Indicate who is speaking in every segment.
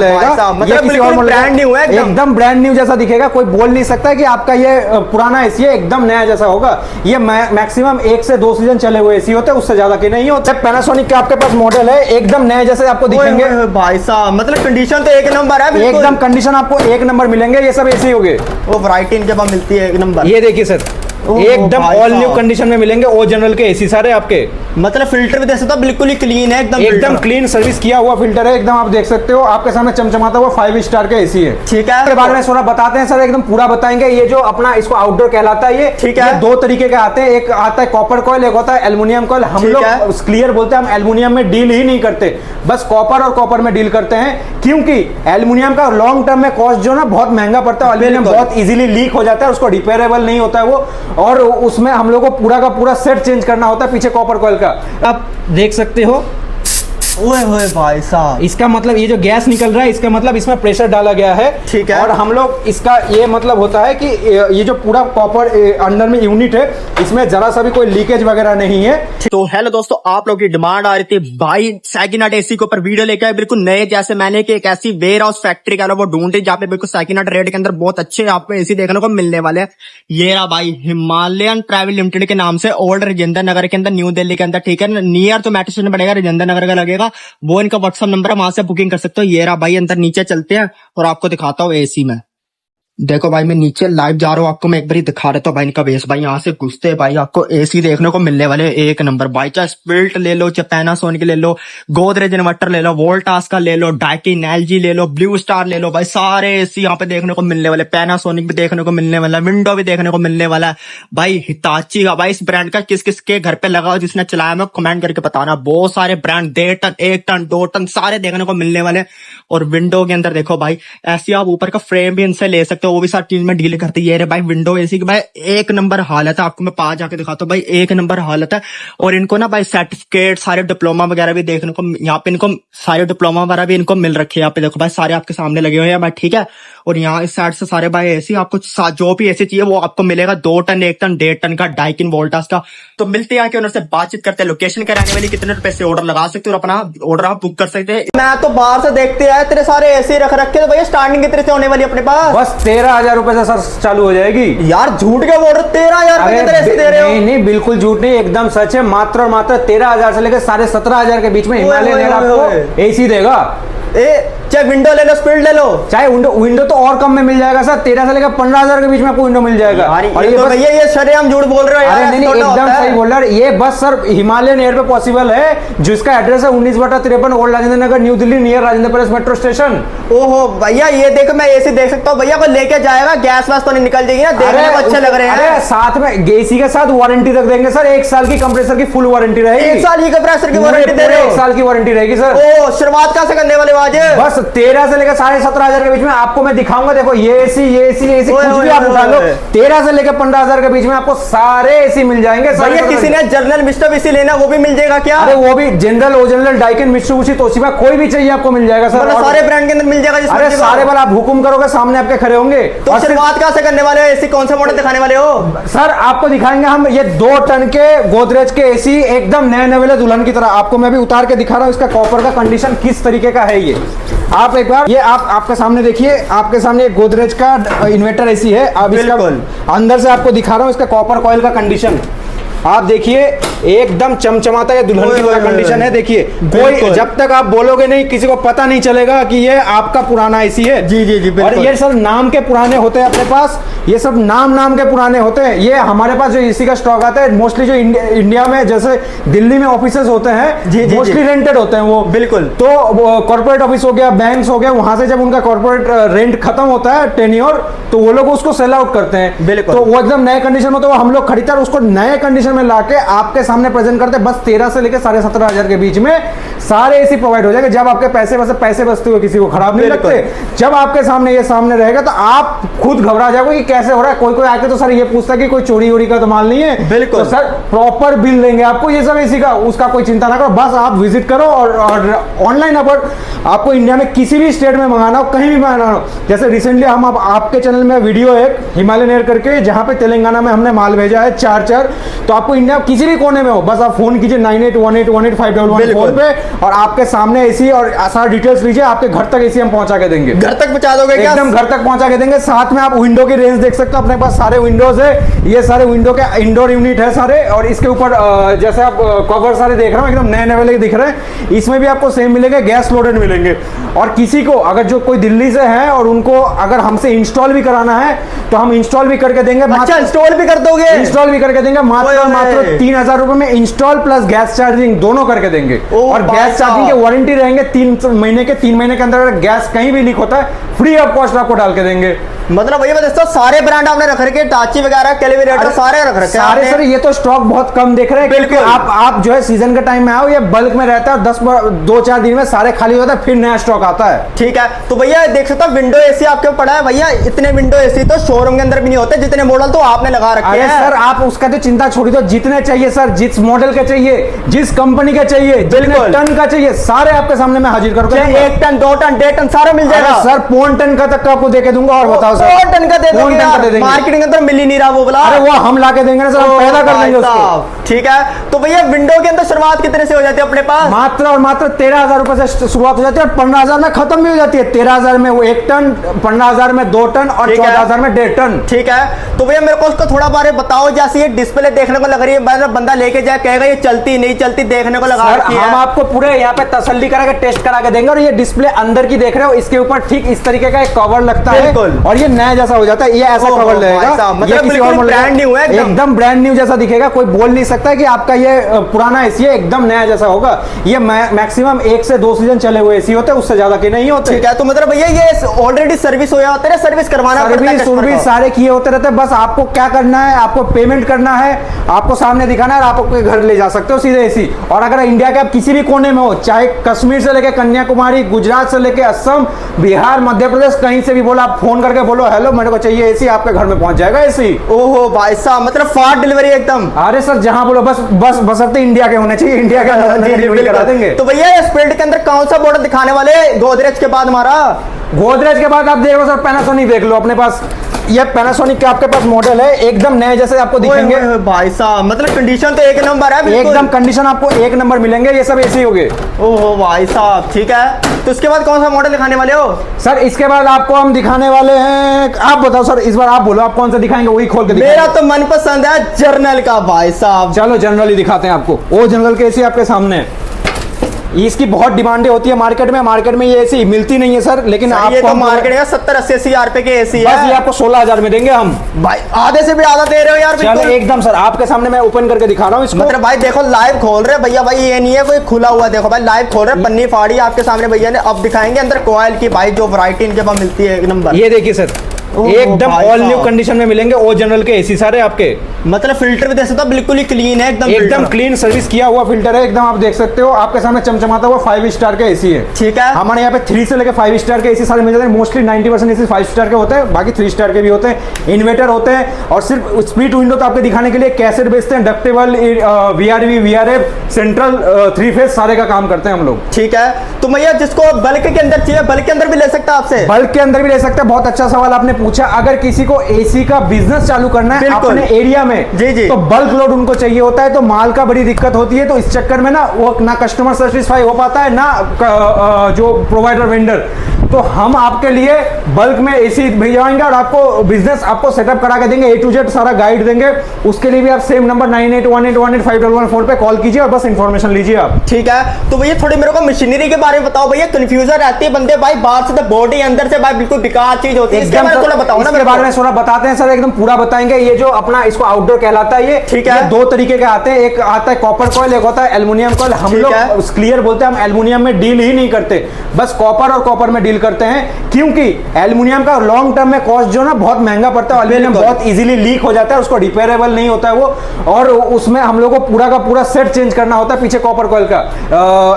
Speaker 1: मतलब बिल्कुल brand new है,
Speaker 2: एकदम ब्रांड न्यू जैसा दिखेगा। कोई बोल नहीं सकता कि आपका ये पुराना एसी है, एकदम नया जैसा होगा। ये मैक्सिमम 1 से 2 सीजन चले हुए एसी होते हैं, उससे ज्यादा के नहीं होते। पैनासोनिक के आपके पास मॉडल है, एकदम नए जैसे आपको दिखेंगे
Speaker 1: भाई साहब। मतलब कंडीशन तो एक नंबर है,
Speaker 2: एकदम कंडीशन आपको एक नंबर मिलेंगे। ये सब एसी हो गए,
Speaker 1: वो वैरायटी इनके पास मिलती है एक नंबर।
Speaker 2: ये देखिए सर, एकदम ऑल न्यू कंडीशन में मिलेंगे। ओ जनरल के एसी सारे आपके,
Speaker 1: मतलब फिल्टर भी देख सकते हो, बिल्कुल ही क्लीन है,
Speaker 2: एकदम क्लीन सर्विस किया हुआ फिल्टर है एकदम। आप देख सकते हो आपके सामने चमचमाता हुआ 5 स्टार का एसी है।
Speaker 1: ठीक है,
Speaker 2: इसके बारे में थोड़ा बताते हैं सर, एकदम पूरा बताएंगे। ये जो अपना इसको आउटडोर कहलाता है, ये
Speaker 1: ठीक है,
Speaker 2: 2 तरीके के आते हैं। एक आता है कॉपर कॉइल, एक होता है एल्युमिनियम कॉइल। हम लोग क्लियर बोलते हैं, हम एल्युमिनियम में डील ही नहीं करते, बस कॉपर और कॉपर में डील करते हैं, क्योंकि एल्युमिनियम का लॉन्ग टर्म में कॉस्ट जो ना बहुत महंगा पड़ता है। एल्युमिनियम बहुत इजीली लीक हो जाता है, उसको रिपेयरेबल नहीं होता है वो, और उसमें हम लोग को पूरा का पूरा सेट चेंज करना होता है पीछे कॉपर कॉइल का। आप देख सकते हो,
Speaker 1: ओए होए भाई साहब,
Speaker 2: इसका मतलब ये जो गैस निकल रहा है, इसका मतलब इसमें प्रेशर डाला गया है।
Speaker 1: ठीक है,
Speaker 2: और हम लोग इसका ये मतलब होता है कि ये जो पूरा कॉपर अंदर में यूनिट है, इसमें जरा सा भी कोई लीकेज वगैरह नहीं है।
Speaker 1: तो हेलो दोस्तों, आप लोगों की डिमांड आ रही थी भाई सेकंड हैंड एसी के ऊपर वीडियो लेके आए बिल्कुल नए, जैसे मैंने कि एक ऐसी वेयर हाउस फैक्ट्री का वो ढूंढ रही जहाँ पे बिल्कुल सेकंड हैंड रेट के अंदर बहुत अच्छे आपको एसी देखने को मिलने वाले हैं। ये रहा भाई हिमालयन ट्रैवल लिमिटेड के नाम से, ओल्ड राजेंद्र नगर के अंदर, न्यू दिल्ली के अंदर। ठीक है, नियर तो मेट्रो स्टेशन पड़ेगा, राजेंद्र नगर का लगेगा, वो इनका व्हाट्सएप नंबर है, वहां से बुकिंग कर सकते हो। ये रहा भाई, अंदर नीचे चलते हैं और आपको दिखाता हूँ एसी में। देखो भाई, मैं नीचे लाइव जा रहा हूँ, आपको मैं एक बार दिखा देता हूँ भाई इनका बेस। भाई यहाँ से घुसते हैं भाई, आपको एसी देखने को मिलने वाले एक नंबर भाई। चाहे स्पिल्ट ले लो, चाहे पैनासोनिक ले लो, गोदरेज इन्वर्टर ले लो, वोल्टास का ले लो, डाइकिन, एलजी ले लो, ब्लू स्टार ले लो भाई, सारे एसी यहाँ पे देखने को मिलने वाले। पैनासोनिक भी देखने को मिलने वाला, विंडो भी देखने को मिलने वाला है भाई। हिताची का भाई, इस ब्रांड का किस किस के घर पे लगा हो, जिसने चलाया मैं कमेंट करके बताना। बहुत सारे ब्रांड 1.5 टन 1 टन 2 टन सारे देखने को मिलने वाले। और विंडो के अंदर देखो भाई, ऐसी आप ऊपर का फ्रेम भी इनसे ले सकते हो, वो भी सारी चीज में डील करती है। भाई विंडो एसी की भाई एक नंबर हालत है, आपको मैं पास जाके दिखाता हूँ भाई, एक नंबर हालत है। और इनको ना भाई सर्टिफिकेट, सारे डिप्लोमा वगैरह भी देखने को यहाँ पे, इनको सारे डिप्लोमा वगैरह भी इनको मिल रखे हैं। यहाँ पे देखो भाई, सारे आपके सामने लगे हुए हैं भाई। ठीक है, और यहाँ इस साइड से सारे भाई एसी आपको जो भी एसी चाहिए वो आपको मिलेगा। 2 टन 1 टन 1.5 टन का डाइकिन वोल्टास का। तो मिलते हैं आके उनसे बातचीत करते हैं, लोकेशन कराने वाली कितने रुपए से ऑर्डर लगा सकते हो और अपना ऑर्डर आप बुक कर सकते हैं। मैं तो बाहर से देखते हैं तेरे सारे एसी रख रखे, तो भैया स्टार्टिंग कितने से होने वाली अपने पास?
Speaker 2: बस 13,000 रुपए से सर चालू हो जाएगी।
Speaker 1: यार झूठ के बोल रहे, 13,000 रुपए दे रहे हो?
Speaker 2: नहीं, बिल्कुल झूठ नहीं, एकदम सच है। मात्र और मात्र 13,000 से लेकर 17,500 के बीच में हिमालयन एयर आपको एसी देगा।
Speaker 1: चाहे विंडो ले लो, स्पिल्ट ले लो,
Speaker 2: चाहे विंडो तो और कम में मिल जाएगा सर। 13 से लेकर 15,000 के बीच में आपको विंडो मिल जाएगा।
Speaker 1: और ये तो भैया ये शरेआम झूठ बोल रहे हो यार।
Speaker 2: नहीं, एकदम सही बोल रहा है। ये बस सर हिमालयन एयर पे पॉसिबल है, जिसका एड्रेस है 19/53 old Rajendra Nagar, new Delhi, near Rajendra palace metro station.
Speaker 1: ओहो भैया, ये देखो मैं एसी देख सकता हूँ भैया, को लेके जाएगा, गैस वैस तो नहीं निकल जाएगी ना? देखने में अच्छे लग रहे हैं।
Speaker 2: साथ में एसी के साथ वारंटी तक देंगे सर, 1 साल की कंप्रेसर की फुल वारंटी रहेगी।
Speaker 1: 1 साल की कंप्रेसर की वारंटी दे रहे हो?
Speaker 2: 1 साल की वारंटी रहेगी सर।
Speaker 1: ओ, शुरुआत कैसे करने वाले आज?
Speaker 2: बस 13 से लेकर 17,500 के बीच में आपको मैं दिखाऊंगा। देखो ये एसी कुछ भी आप उठा लो, 13 से लेकर 15,000 के बीच में आपको सारे एसी मिल जाएंगे।
Speaker 1: भैया किसी ने जनरल मित्सुबिशी लेना, वो भी मिल जाएगा क्या?
Speaker 2: अरे वो भी general, original, Daikin, Mitsubishi, Toshiba, कोई भी चाहिए आपको मिल जाएगा सर।
Speaker 1: सारे ब्रांड के अंदर मिल जाएगा?
Speaker 2: अरे सारे बार आप हुकुम करोगे, सामने आपके खड़े होंगे।
Speaker 1: तो शुरुआत कैसे करने वाले हो? एसी कौन सा मॉडल दिखाने वाले हो
Speaker 2: सर? आपको दिखाएंगे हम ये 2 टन के गोदरेज के एसी, एकदम नए नवेले दुल्हन की तरह। आपको मैं भी उतार के दिखा रहा हूँ, इसका कॉपर का कंडीशन किस तरीके का है। ये आप एक बार, ये आपके सामने देखिए, आपके सामने एक गोदरेज का इन्वर्टर एसी है। अब इसका अंदर से आपको दिखा रहा हूँ, इसका कॉपर कॉइल का कंडीशन आप देखिए, एकदम चमचमाता है, दुल्हन की तरह कंडीशन है। देखिए, कोई जब तक आप बोलोगे नहीं, किसी को पता नहीं चलेगा कि ये आपका पुराना एसी है।
Speaker 1: जी जी जी,
Speaker 2: और ये सब नाम के पुराने होते हैं अपने पास, ये सब नाम के पुराने होते हैं। ये हमारे पास जो एसी का स्टॉक आता है, मोस्टली जो इंडिया में जैसे दिल्ली में ऑफिसेस होते हैं, मोस्टली रेंटेड होते हैं वो।
Speaker 1: बिल्कुल।
Speaker 2: तो कॉर्पोरेट ऑफिस हो गया, बैंक्स हो गया, वहां से जब उनका कॉर्पोरेट रेंट खत्म होता है, टेन्योर, तो वो लोग उसको सेल आउट करते हैं।
Speaker 1: बिल्कुल।
Speaker 2: तो वो एकदम नए कंडीशन में, तो हम लोग खरीदते हैं, उसको नए कंडीशन में लाके आपके सामने प्रेजेंट करते हैं। बस 13 से लेकर 17,500 के बीच में सारे एसी प्रोवाइड हो जाएंगे। जब आपके पैसे बचते हुए किसी को खराब नहीं लगते, जब आपके सामने ये सामने रहेगा तो आप खुद घबरा जाओगे कि कैसे हो रहा है। कोई आके तो सर ये पूछता है कि कोई चोरी वोरी का तो माल नहीं है।
Speaker 1: बिल्कुल।
Speaker 2: तो सर प्रॉपर बिल देंगे आपको ये सब एसी का, उसका कोई चिंता ना करो। बस आप विजिट करो और ऑनलाइन अगर आपको इंडिया में किसी भी स्टेट में मंगाना हो, कहीं भी मंगाना हो, जैसे रिसेंटली हम आपके चैनल में वीडियो एक हिमालयन एयर करके, जहां पे तेलंगाना में हमने माल भेजा है 4 तो आपको इंडिया किसी भी कोने कोने में हो, बस आप फोन कीजिए 9818185111 फोन पे, और आपके सामने एसी और सारा डिटेल्स लीजिए, आपके घर तक एसी हम पहुंचा के देंगे।
Speaker 1: घर तक पहुंचा दोगे क्या?
Speaker 2: एकदम घर तक पहुंचा के देंगे। साथ में आप विंडो की रेंज देख सकते हो, अपने पास सारे विंडोज है, ये सारे विंडो के इंडोर यूनिट है सारे, और इसके ऊपर जैसे आप कवर सारे देख रहे हो एकदम नए नए वाले दिख रहे हैं, इसमें भी आपको सेम मिलेंगे, गैस लोडेड मिलेंगे। और किसी को अगर जो कोई दिल्ली से है और उनको अगर हमसे इंस्टॉल भी कराना है तो हम इंस्टॉल भी करके देंगे।
Speaker 1: अच्छा, इंस्टॉल भी कर दोगे?
Speaker 2: इंस्टॉल भी करके देंगे, मात्र और मात्र 3000 रुपए में इंस्टॉल प्लस गैस चार्जिंग दोनों करके देंगे। और गैस चार्जिंग के वारंटी रहेंगे 3 महीने के। 3 महीने के अंदर अगर गैस कहीं भी लीक होता है फ्री ऑफ कॉस्ट आपको डाल के देंगे।
Speaker 1: मतलब भैया दोस्तों सारे ब्रांड आपने रख रखे, टाची वगैरह, कैलिब्रेटर सारे रख रखे
Speaker 2: सारे सर। ये तो स्टॉक बहुत कम देख रहे हैं क्योंकि आप जो है सीजन के टाइम में आओ, ये बल्क में रहता है, 2-4 दिन में सारे खाली होता है, फिर नया स्टॉक आता है।
Speaker 1: ठीक है, तो भैया देख सकते हो विंडो एसी आपके पड़ा है। भैया इतने विंडो एसी तो शोरूम के अंदर भी नहीं होते, जितने मॉडल तो आपने लगा रखे हैं।
Speaker 2: सर आप उसका तो चिंता छोड़ी दो, जितने चाहिए सर, जिस मॉडल के चाहिए, जिस कंपनी के चाहिए, जितने टन का चाहिए, सारे आपके सामने मैं हाजिर करूंगा।
Speaker 1: 1 टन 2 टन 1.5 टन सारा मिल जाएगा
Speaker 2: सर। 4 टन का तक आपको देके दूंगा। और बताओ सर,
Speaker 1: 4 टन का दे देंगे यार, मार्केटिंग अंदर मिल ही नहीं रहा वो बोला।
Speaker 2: अरे वो हम ला के देंगे ना सर, हम पैदा कर देंगे उसको।
Speaker 1: ठीक है, तो भैया विंडो के अंदर शुरुआत कितने से हो जाती है अपने पास?
Speaker 2: मात्र और मात्र 13,000 रुपए से शुरुआत हो जाती है और 15,000 में खत्म भी हो जाती है। 13,000 में वो 1 टन, 15,000 में 2 टन और 14,000 में 1.5 टन।
Speaker 1: ठीक है, तो भैया मेरे को उसको थोड़ा बारे बताओ। जैसे ये डिस्प्ले देखने को लग रही है, बंदा लेके जाए कहेगा ये चलती नहीं चलती, देखने को लगा रखी है।
Speaker 2: हम आपको पूरे यहाँ पे तसल्ली करा के टेस्ट करा के देंगे। और ये डिस्प्ले अंदर की देख रहे हो, इसके ऊपर ठीक इस तरीके का एक कवर लगता है और ये नया जैसा हो जाता है। ये ऐसा कवर लगेगा,
Speaker 1: मतलब बिल्कुल ब्रांड न्यू है,
Speaker 2: एकदम ब्रांड न्यू जैसा दिखेगा। कोई बोल नहीं सकता कि आपका ये पुराना एसी है, एकदम नया जैसा होगा। ये मैक्सिमम 1 से 2 सीजन चले हुए एसी होते हैं, उससे ज्यादा के नहीं होते।
Speaker 1: ठीक है, तो मतलब भैया ये ऑलरेडी सर्विस हो जाते हैं, सर्विस करवाना
Speaker 2: सर्विस सारे किए होते रहते हैं। बस आपको क्या करना है, आपको पेमेंट करना है, आपको सामने दिखाना है, आप अपने घर ले जा सकते हो सीधे एसी। और अगर इंडिया के आप किसी भी कोने में हो, चाहे कश्मीर से लेके कन्याकुमारी, गुजरात से लेके असम, बिहार, मध्य प्रदेश, कहीं से भी बोलो, आप फोन करके बोलो हेलो मेरे को चाहिए एसी, आपके घर में पहुंच जाएगा एसी।
Speaker 1: ओहो भाई साहब, मतलब फास्ट डिलीवरी एकदम।
Speaker 2: अरे सर जहां बोलो, बस बसरते इंडिया के होने चाहिए, इंडिया के डिलीवरी करा देंगे।
Speaker 1: तो भैया इस फील्ड के अंदर कौन सा मॉडल दिखाने वाले? गोदरेज के बाद हमारा,
Speaker 2: गोदरेज के बाद आप देखो सर पैनासोनिक देख लो अपने पास। ये पैनासोनिक के आपके पास मॉडल है, एकदम नए जैसे आपको दिखेंगे
Speaker 1: भाई साहब। मतलब कंडीशन तो 1 नंबर है,
Speaker 2: एकदम कंडीशन आपको 1 नंबर मिलेंगे। ये सब एसी हो गए।
Speaker 1: ओहो भाई साहब, ठीक है। तो इसके बाद कौन सा मॉडल दिखाने वाले हो?
Speaker 2: सर इसके बाद आपको हम दिखाने वाले हैं, आप बताओ सर, इस बार आप बोलो आप कौन सा दिखाएंगे, वही खोल के दिखाएंगे।
Speaker 1: मेरा तो मनपसंद है जर्नल का भाई साहब।
Speaker 2: चलो जनरली दिखाते हैं आपको। वो जनरल के एसी आपके सामने है, इसकी बहुत डिमांडें होती है मार्केट में ये एसी मिलती नहीं है सर, लेकिन आपको
Speaker 1: ये तो मार्केट में 70-80 हजार रुपए के एसी है।
Speaker 2: बस ये आपको 16,000 में देंगे हम।
Speaker 1: भाई आधे से भी आधा दे रहे हो यार।
Speaker 2: चलो एकदम सर आपके सामने मैं ओपन करके दिखा रहा हूँ इसको।
Speaker 1: मतलब भाई देखो लाइव खोल रहे भैया, भाई ये नहीं है कोई खुला हुआ, देखो भाई लाइव खोल रहे, पन्नी फाड़ी आपके सामने भैया ने। अब दिखाएंगे अंदर कोयल की भाई जो वैरायटी इनके पास मिलती है 1 नंबर।
Speaker 2: ये देखिए सर, एकदम ऑल न्यू कंडीशन में मिलेंगे ओ जनरल के एसी सारे आपके।
Speaker 1: मतलब फिल्टर भी देख सकते हो, बिल्कुल ही क्लीन है,
Speaker 2: एकदम क्लीन सर्विस किया हुआ फिल्टर है एकदम। आप देख सकते हो आपके सामने चमचमाता हुआ 5 स्टार का एसी है।
Speaker 1: ठीक है,
Speaker 2: हमारे यहाँ पे 3 से लेकर 5 स्टार के एसी सारे मिल जाते हैं। मोस्टली 90% एसी 5 स्टार के होते हैं, बाकी 3 स्टार के भी होते हैं। इन्वर्टर होते हैं और सिर्फ स्प्लिट विंडो तो आपके दिखाने के लिए कैसेट बेचते हैं, ductable, VRV, VRF, central 3 phase सारे का काम करते हैं हम लोग।
Speaker 1: ठीक है, तो भैया जिसको बल्क के अंदर चाहिए, बल्क के अंदर भी ले सकता है आपसे?
Speaker 2: बल्क के अंदर भी ले सकते हैं। बहुत अच्छा सवाल आपने पूछा। अगर किसी को एसी का बिजनेस चालू करना है अपने एरिया में,
Speaker 1: जी
Speaker 2: तो बल्क लोड उनको चाहिए होता है, तो माल का बड़ी दिक्कत होती है। तो इस चक्कर में ना वो ना कस्टमर सेटिस्फाई हो पाता है, ना जो प्रोवाइडर वेंडर। तो हम आपके लिए बल्क में एसी भिजवाएंगे और आपको बिजनेस आपको सेटअप करा के देंगे, A to Z सारा गाइड देंगे। उसके लिए भी आप सेम नंबर 9818185114 पे कॉल कीजिए और बस इंफॉर्मेशन लीजिए आप।
Speaker 1: ठीक है, तो भैया थोड़ी मेरे को मशीनरी के बारे में बताओ भैया। कंफ्यूजन रहती है बंदे भाई, बाहर से तो बॉडी, अंदर से भाई बिल्कुल बेकार चीज होती है। इसके बारे में थोड़ा बताओ ना।
Speaker 2: इसके बारे में थोड़ा बताते हैं सर, एकदम पूरा बताएंगे। ये जो अपना इसको आउटडोर कहलाता है, ये
Speaker 1: ठीक है,
Speaker 2: 2 तरीके के आते हैं। एक आता है कॉपर कॉइल, एक होता है एल्युमिनियम कॉइल। हम लोग क्लियर बोलते हैं, हम एल्युमिनियम में डील ही नहीं करते, बस कॉपर और कॉपर में डील करते हैं। क्योंकि एल्युमिनियम का लॉन्ग टर्म में कॉस्ट जो ना बहुत महंगा पड़ता है। एल्युमिनियम बहुत इजीली लीक हो जाता है, उसको रिपेयरेबल नहीं होता है वो, और उसमें हम लोग को पूरा का पूरा सेट चेंज करना होता है पीछे कॉपर कॉइल का,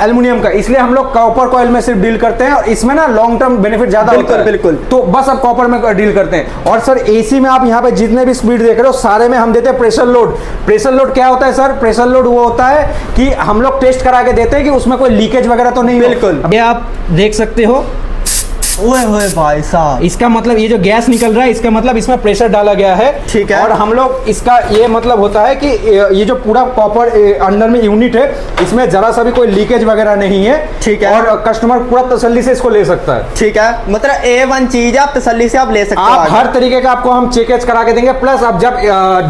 Speaker 2: एल्युमिनियम का। इसलिए हम लोग कॉपर कॉइल में सिर्फ डील करते हैं और इसमें ना लॉन्ग टर्म बेनिफिट ज्यादा होता है।
Speaker 1: बिल्कुल,
Speaker 2: तो बस अब कॉपर में डील करते हैं। और सर एसी में आप यहाँ पे जितने भी स्पीड देख रहे हो सारे में हम देते हैं प्रेशर लोड। प्रेशर लोड क्या होता है सर? प्रेशर लोड वो होता है कि हम लोग टेस्ट करा के देते हैं कि उसमें कोई लीकेज वगैरह तो नहीं।
Speaker 1: बिल्कुल,
Speaker 2: ये आप देख सकते हो
Speaker 1: ओए होए भाई साहब,
Speaker 2: इसका मतलब ये जो गैस निकल रहा है, इसका मतलब इसमें प्रेशर डाला गया है।
Speaker 1: ठीक है।
Speaker 2: और हम लोग इसका ये मतलब होता है कि ये जो पूरा कॉपर अंदर में यूनिट है, इसमें जरा सा भी कोई लीकेज वगैरह नहीं है।
Speaker 1: ठीक है।
Speaker 2: और कस्टमर पूरा तसल्ली से इसको ले सकता है।
Speaker 1: ठीक है, मतलब A1 चीज है, आप तसल्ली से आप ले सकते हो।
Speaker 2: आप हर तरीके का आपको हम चेक करा के देंगे। प्लस आप जब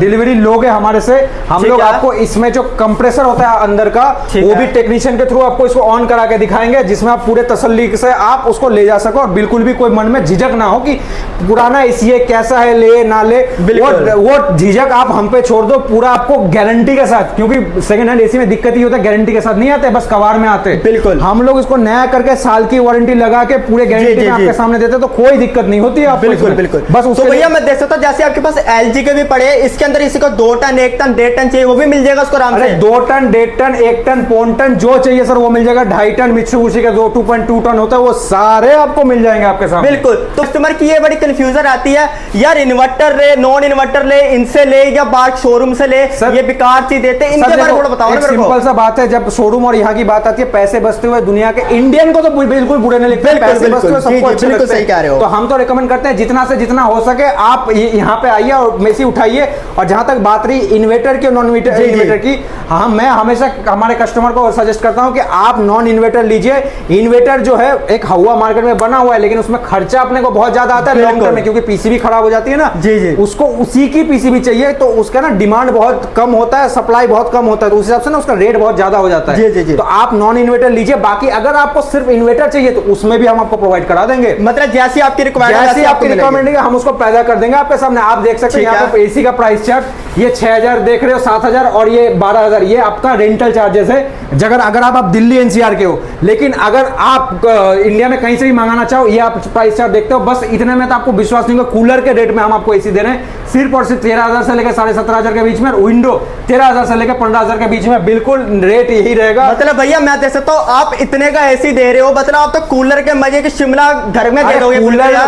Speaker 2: डिलीवरी लोगे हमारे से, हम लोग आपको इसमें जो कंप्रेसर होता है अंदर का, वो भी टेक्नीशियन के थ्रू आपको इसको ऑन करा के दिखाएंगे, जिसमें आप पूरे तसल्ली से आप उसको ले जा सको और बिल्कुल भी कोई मन में झिझक ना हो कि पुराना एसी है, कैसा है, ले ना ले। वो झिझक आप हम पे छोड़ दो, पूरा आपको गारंटी के साथ, क्योंकि सेकंड हैंड एसी में दिक्कत ही होता है, गारंटी के साथ नहीं आते, बस कबाड़ में आते।
Speaker 1: बिल्कुल,
Speaker 2: हम लोग इसको नया करके साल की वारंटी लगा के पूरे गारंटी में आपके सामने देते, तो कोई दिक्कत नहीं होती है।
Speaker 1: बिल्कुल बिल्कुल।
Speaker 2: बस
Speaker 1: तो भैया मैं देख सकता हूँ, जैसे आपके पास LG के भी पड़े, इसके अंदर इसी को 2 टन 1 टन 1.5 टन चाहिए, वो भी मिल जाएगा उसको आराम से।
Speaker 2: 2 टन 1.5 टन 1 टन पौन टन जो चाहिए सर वो मिल जाएगा। 2.5 टन मित्सुबिशी का 2.2 टन होता है, वो सारे आपको मिल जाएंगे आपके सामने।
Speaker 1: बिल्कुल। तो कस्टमर की ये बड़ी कंफ्यूजन आती है, यार इन्वर्टर ले, नॉन इन्वर्टर ले, इनसे ले या बाहर शोरूम से ले, ये बेकार चीज देते हैं, इनके बारे में थोड़ा बताओ ना मेरे को।
Speaker 2: सिंपल सा बात है, जब शोरूम और यहाँ की बात आती है, पैसे बचते हुए दुनिया के इंडियन को तो बिल्कुल बुरे नहीं लगते, पैसे बचते हुए सबको अच्छे लगते हैं। तो हम तो रिकमेंड करते हैं जितना से जितना हो सके आप यहाँ पे आइए और मेसी उठाइए। और जहां तक बात रही इन्वर्टर की और नॉन इन्वर्टर की, हाँ मैं हमेशा हमारे कस्टमर को सजेस्ट करता हूं कि आप नॉन इन्वर्टर लीजिए। इन्वर्टर जो है एक हवा मार्केट में बना हुआ है, लेकिन उसमें खर्चा अपने को बहुत ज्यादा आता है लॉन्ग टर्म में, क्योंकि पीसीबी खराब हो जाती है ना। जी। उसको उसी की पीसीबी चाहिए, तो उसका ना डिमांड बहुत कम होता है, सप्लाई बहुत कम होता है, तो उस हिसाब से ना उसका रेट बहुत ज्यादा हो जाता है। जी। तो आप नॉन इन्वर्टर लीजिए। बाकी अगर आपको सिर्फ इन्वर्टर चाहिए तो उसमें भी हम आपको प्रोवाइड करा देंगे,
Speaker 1: मतलब जैसी आपकी रिक्वायरमेंट
Speaker 2: है हम उसको पैदा कर देंगे आपके सामने। आप देख सकते हैं यहाँ पे एसी का प्राइस चार्ट, ये 6000 देख रहे हो, 7000 और ये 12000, ये आपका रेंटल चार्जेस है। अगर आप दिल्ली एनसीआर के हो, लेकिन अगर आप इंडिया में कहीं से भी मंगाना चाहो, ये आप प्राइस चार्ट देखते हो, बस इतने में तो आपको विश्वास नहीं होगा। कूलर के रेट में हम आपको एसी दे रहे हैं सिर्फ और सिर्फ 13000 से लेकर 17500 के बीच में, विंडो 13000 से लेकर 15000 के बीच में, बिल्कुल रेट यही रहेगा।
Speaker 1: मतलब भैया मैं देख सकता हूँ आप इतने का एसी दे रहे हो, मतलब आप तो कूलर के मजे की शिमला घर में दे दोगे।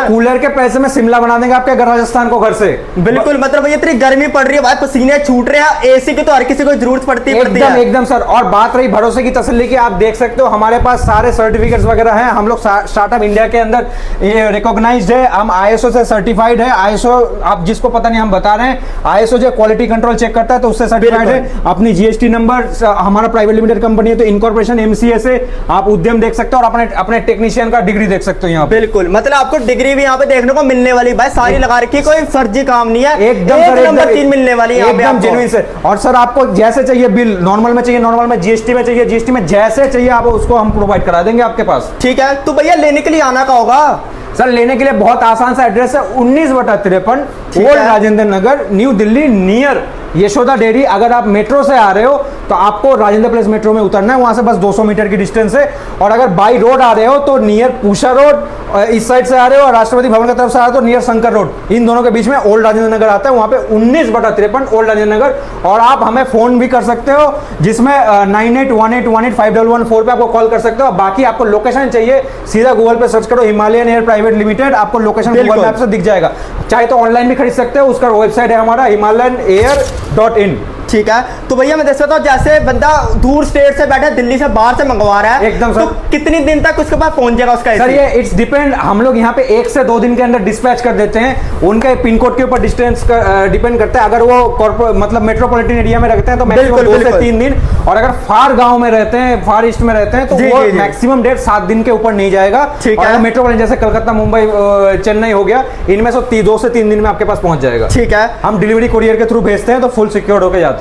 Speaker 2: कूलर के पैसे में शिमला बना देंगे आपके घर राजस्थान को घर से।
Speaker 1: बिल्कुल, मतलब भैया इतनी गर्मी पड़ रही है भाई, पसीने छूट रहे हैं, एसी की तो हर किसी को जरूरत पड़ती है।
Speaker 2: एकदम सर। और बात रही भरोसे की तसल्ली की, आप देख सकते हो हमारे पास सारे सर्टिफिकेट्स वगैरह हैं। हम लोग स्टार्टअप इंडिया के अंदर ये रिकॉग्नाइज्ड है, हम ISO से सर्टिफाइड है। ISO आप जिसको पता नहीं हम बता रहे हैं, ISO जो क्वालिटी कंट्रोल चेक करता है तो उससे सर्टिफाइड है। अपनी GST नंबर, हमारा प्राइवेट लिमिटेड कंपनी है तो इनकॉर्पोरेशन MCA से आप उद्यम देख सकते हो, और अपने टेक्नीशियन का डिग्री देख सकते हो यहाँ।
Speaker 1: बिल्कुल, मतलब आपको डिग्री भी यहाँ पे देखने को मिलने वाली भाई, सारी लगा रखी, कोई फर्जी काम नहीं है,
Speaker 2: एकदम
Speaker 1: नंबर 3 मिलने वाली है
Speaker 2: एकदम जेन्युइन से। और सर आपको जैसे चाहिए बिल, नॉर्मल में चाहिए नॉर्मल में, GST में चाहिए GST में, जैसे चाहिए आप उसको हम प्रोवाइड करा देंगे आपके पास।
Speaker 1: ठीक है। तो भैया लेने के लिए आना का होगा
Speaker 2: सर? लेने के लिए बहुत आसान सा एड्रेस है, 19/53 old Rajendra Nagar, new Delhi, near Yashoda dairy. अगर आप मेट्रो से आ रहे हो तो आपको राजेंद्र प्लेस मेट्रो में उतरना है, वहां से बस 200 मीटर की डिस्टेंस है। और अगर बाई रोड आ रहे हो तो नियर पूषा रोड, इस साइड से आ रहे हो और राष्ट्रपति भवन की तरफ से आ रहे हो तो नियर शंकर रोड, इन दोनों के बीच में ओल्ड राजेंद्र नगर आता है, वहां पे 19/53 ओल्ड राजेंद्र नगर। और आप हमें फोन भी कर सकते हो, जिसमें 9818185114 पे आपको कॉल कर सकते हो। बाकी आपको लोकेशन चाहिए, सीधा गूगल पे सर्च करो हिमालयन एयर प्राइवेट लिमिटेड, आपको लोकेशन गूगल मैप से दिख जाएगा। चाहे तो ऑनलाइन भी खरीद सकते हो, उसका वेबसाइट है हमारा himalayan.air.in।
Speaker 1: ठीक है। तो भैया मैं देख सकता हूँ, जैसे बंदा दूर स्टेट से बैठा, दिल्ली से बाहर से मंगवा रहा है,
Speaker 2: एकदम
Speaker 1: तो कितनी दिन तक उसके पास पहुंच जाएगा उसका?
Speaker 2: सर ये इट्स डिपेंड, हम लोग यहाँ पे 1 से 2 दिन के अंदर डिस्पैच कर देते हैं। उनके पिन कोड के ऊपर डिस्टेंस डिपेंड करता है। अगर वो मतलब मेट्रोपॉलिटन एरिया में रखते हैं तो मैक्सिमम 2 से 3 दिन, और अगर फार गांव में रहते हैं, फार ईस्ट में रहते हैं, तो वो मैक्सिमम डेट 7 दिन के ऊपर नहीं जाएगा। और मेट्रोपॉलिटन जैसे कलकत्ता, मुंबई, चेन्नई हो गया, इनमें से 2 से 3 दिन में आपके पास पहुंच जाएगा।
Speaker 1: ठीक है।
Speaker 2: हम डिलीवरी कुरियर के थ्रू भेजते हैं तो फुल सिक्योर्ड होकर जाता है।